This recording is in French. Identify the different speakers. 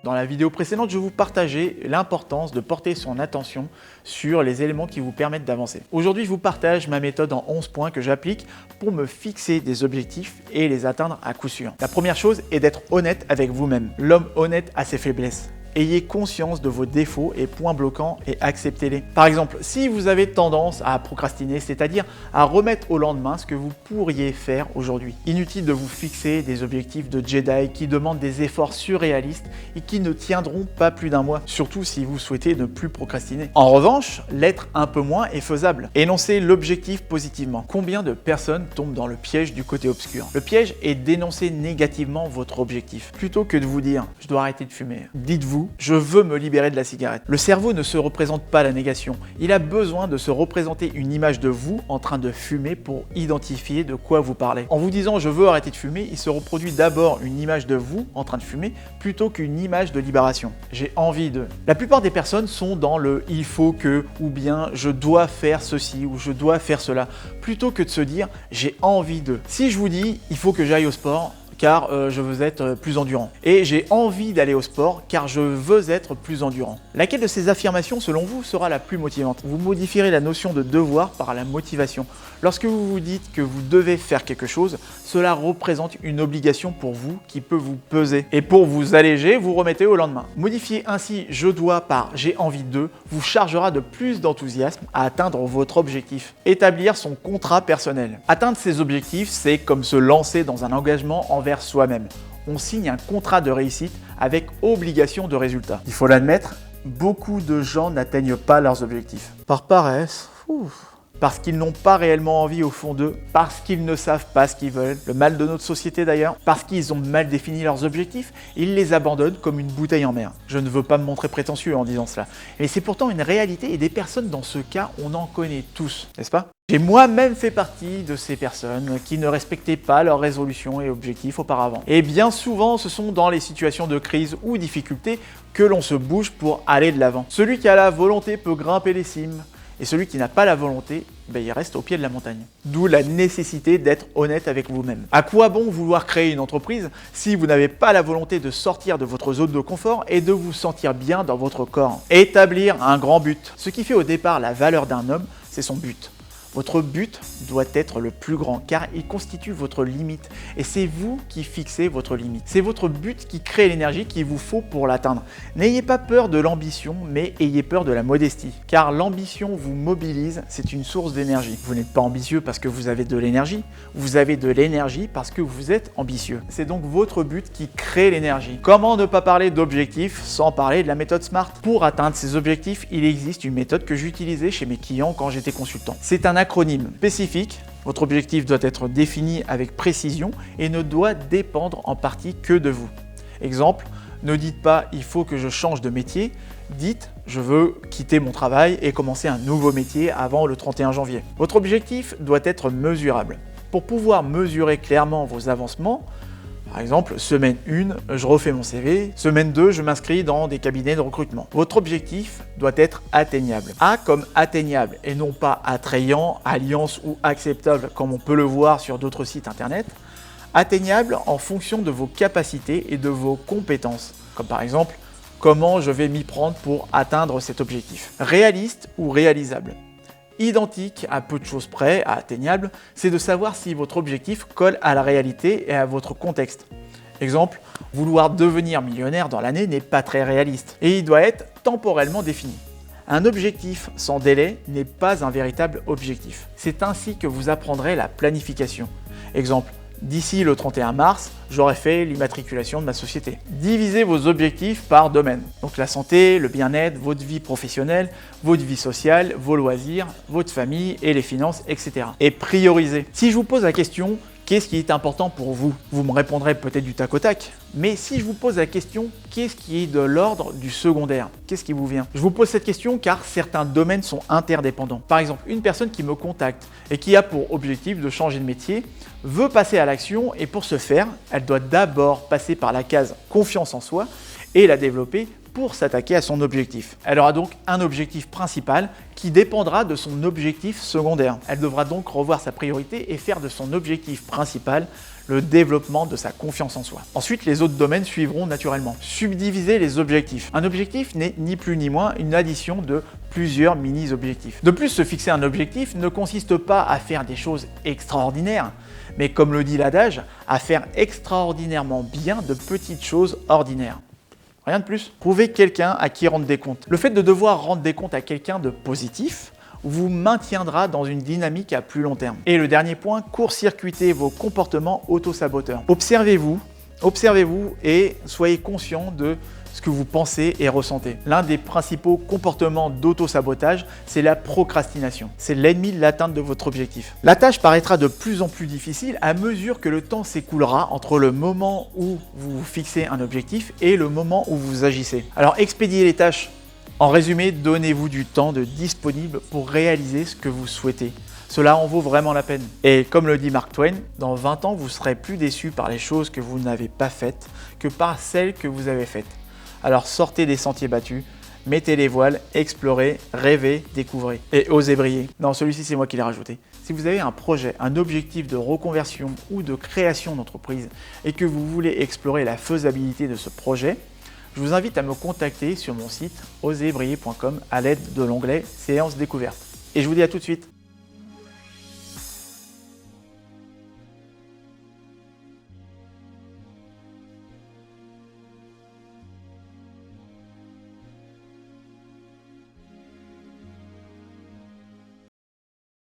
Speaker 1: Dans la vidéo précédente, je vous partageais l'importance de porter son attention sur les éléments qui vous permettent d'avancer. Aujourd'hui, je vous partage ma méthode en 11 points que j'applique pour me fixer des objectifs et les atteindre à coup sûr. La première chose est d'être honnête avec vous-même. L'homme honnête a ses faiblesses. Ayez conscience de vos défauts et points bloquants et acceptez-les. Par exemple, si vous avez tendance à procrastiner, c'est-à-dire à remettre au lendemain ce que vous pourriez faire aujourd'hui. Inutile de vous fixer des objectifs de Jedi qui demandent des efforts surréalistes et qui ne tiendront pas plus d'un mois, surtout si vous souhaitez ne plus procrastiner. En revanche, l'être un peu moins est faisable. Énoncez l'objectif positivement. Combien de personnes tombent dans le piège du côté obscur? Le piège est d'énoncer négativement votre objectif. Plutôt que de vous dire « je dois arrêter de fumer », dites-vous je veux me libérer de la cigarette. Le cerveau ne se représente pas la négation. Il a besoin de se représenter une image de vous en train de fumer pour identifier de quoi vous parlez. En vous disant je veux arrêter de fumer, il se reproduit d'abord une image de vous en train de fumer plutôt qu'une image de libération. J'ai envie de. La plupart des personnes sont dans le il faut que ou bien je dois faire ceci ou je dois faire cela plutôt que de se dire j'ai envie de. Si je vous dis il faut que j'aille au sport, car je veux être plus endurant. Et j'ai envie d'aller au sport car je veux être plus endurant. Laquelle de ces affirmations, selon vous, sera la plus motivante? Vous modifierez la notion de devoir par la motivation. Lorsque vous vous dites que vous devez faire quelque chose, cela représente une obligation pour vous qui peut vous peser. Et pour vous alléger, vous remettez au lendemain. Modifier ainsi « je dois » par « j'ai envie de » vous chargera de plus d'enthousiasme à atteindre votre objectif. Établir son contrat personnel. Atteindre ses objectifs, c'est comme se lancer dans un engagement envers soi-même. On signe un contrat de réussite avec obligation de résultat. Il faut l'admettre, beaucoup de gens n'atteignent pas leurs objectifs. Par paresse, parce qu'ils n'ont pas réellement envie au fond d'eux, parce qu'ils ne savent pas ce qu'ils veulent, le mal de notre société d'ailleurs, parce qu'ils ont mal défini leurs objectifs, ils les abandonnent comme une bouteille en mer. Je ne veux pas me montrer prétentieux en disant cela, mais c'est pourtant une réalité et des personnes dans ce cas, on en connaît tous, n'est-ce pas? J'ai moi-même fait partie de ces personnes qui ne respectaient pas leurs résolutions et objectifs auparavant. Et bien souvent, ce sont dans les situations de crise ou difficulté que l'on se bouge pour aller de l'avant. Celui qui a la volonté peut grimper les cimes, et celui qui n'a pas la volonté, il reste au pied de la montagne. D'où la nécessité d'être honnête avec vous-même. À quoi bon vouloir créer une entreprise si vous n'avez pas la volonté de sortir de votre zone de confort et de vous sentir bien dans votre corps? Établir un grand but. Ce qui fait au départ la valeur d'un homme, c'est son but. Votre but doit être le plus grand car il constitue votre limite et c'est vous qui fixez votre limite. C'est votre but qui crée l'énergie qu'il vous faut pour l'atteindre. N'ayez pas peur de l'ambition mais ayez peur de la modestie car l'ambition vous mobilise, c'est une source d'énergie. Vous n'êtes pas ambitieux parce que vous avez de l'énergie, vous avez de l'énergie parce que vous êtes ambitieux. C'est donc votre but qui crée l'énergie. Comment ne pas parler d'objectifs sans parler de la méthode SMART? Pour atteindre ces objectifs, il existe une méthode que j'utilisais chez mes clients quand j'étais consultant. C'est un acronyme spécifique. Votre objectif doit être défini avec précision et ne doit dépendre en partie que de vous. Exemple, ne dites pas « il faut que je change de métier », dites « je veux quitter mon travail et commencer un nouveau métier avant le 31 janvier ». Votre objectif doit être mesurable. Pour pouvoir mesurer clairement vos avancements, par exemple, semaine 1, je refais mon CV. Semaine 2, je m'inscris dans des cabinets de recrutement. Votre objectif doit être atteignable. A comme atteignable et non pas attrayant, alliance ou acceptable comme on peut le voir sur d'autres sites internet. Atteignable en fonction de vos capacités et de vos compétences. Comme par exemple, comment je vais m'y prendre pour atteindre cet objectif. Réaliste ou réalisable. Identique à peu de choses près, à atteignable, c'est de savoir si votre objectif colle à la réalité et à votre contexte. Exemple, vouloir devenir millionnaire dans l'année n'est pas très réaliste et il doit être temporellement défini. Un objectif sans délai n'est pas un véritable objectif. C'est ainsi que vous apprendrez la planification. Exemple, d'ici le 31 mars, j'aurai fait l'immatriculation de ma société. Divisez vos objectifs par domaine. Donc la santé, le bien-être, votre vie professionnelle, votre vie sociale, vos loisirs, votre famille et les finances, etc. Et priorisez. Si je vous pose la question, qu'est-ce qui est important pour vous? Vous me répondrez peut-être du tac au tac. Mais si je vous pose la question, qu'est-ce qui est de l'ordre du secondaire? Qu'est-ce qui vous vient? Je vous pose cette question car certains domaines sont interdépendants. Par exemple, une personne qui me contacte et qui a pour objectif de changer de métier veut passer à l'action et pour ce faire, elle doit d'abord passer par la case confiance en soi et la développer pour s'attaquer à son objectif. Elle aura donc un objectif principal qui dépendra de son objectif secondaire. Elle devra donc revoir sa priorité et faire de son objectif principal le développement de sa confiance en soi. Ensuite, les autres domaines suivront naturellement. Subdiviser les objectifs. Un objectif n'est ni plus ni moins une addition de plusieurs mini-objectifs. De plus, se fixer un objectif ne consiste pas à faire des choses extraordinaires, mais comme le dit l'adage, à faire extraordinairement bien de petites choses ordinaires. Rien de plus. Trouvez quelqu'un à qui rendre des comptes. Le fait de devoir rendre des comptes à quelqu'un de positif vous maintiendra dans une dynamique à plus long terme. Et le dernier point, court-circuitez vos comportements auto-saboteurs. Observez-vous et soyez conscient de ce que vous pensez et ressentez. L'un des principaux comportements d'auto-sabotage, c'est la procrastination. C'est l'ennemi de l'atteinte de votre objectif. La tâche paraîtra de plus en plus difficile à mesure que le temps s'écoulera entre le moment où vous vous fixez un objectif et le moment où vous agissez. Alors expédiez les tâches. En résumé, donnez-vous du temps de disponible pour réaliser ce que vous souhaitez. Cela en vaut vraiment la peine. Et comme le dit Mark Twain, dans 20 ans, vous serez plus déçu par les choses que vous n'avez pas faites que par celles que vous avez faites. Alors sortez des sentiers battus, mettez les voiles, explorez, rêvez, découvrez et osez briller. Non, celui-ci c'est moi qui l'ai rajouté. Si vous avez un projet, un objectif de reconversion ou de création d'entreprise et que vous voulez explorer la faisabilité de ce projet, je vous invite à me contacter sur mon site oserbriller.com à l'aide de l'onglet Séance découverte. Et je vous dis à tout de suite.